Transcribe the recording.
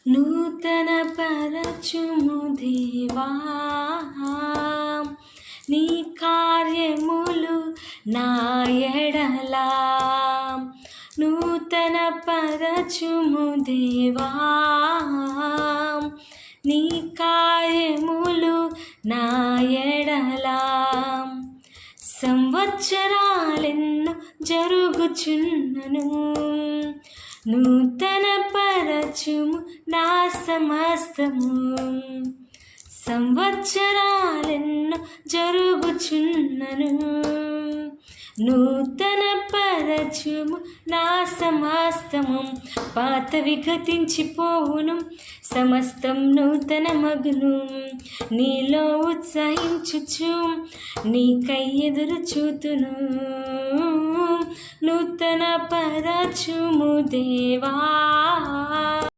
నూతన పరచుము దేవా నీ కార్యములు నా ఎడలా. నూతన పరచుము దేవా నీ కార్యములు నా ఎడలా. సంవత్సరాలెన్నో జరుగుచున్నను నూతన పరచుము నా సమస్తము. సంవత్సరాలెన్నో జరుగుచున్నను నూతన పరచుము నా సమస్తము. పాతవి గతించిపోవును సమస్తం నూతన మగును. నీలో ఉత్సహించుచు నీకై ఎదురు చూతును. నూతన పరచుము దేవా.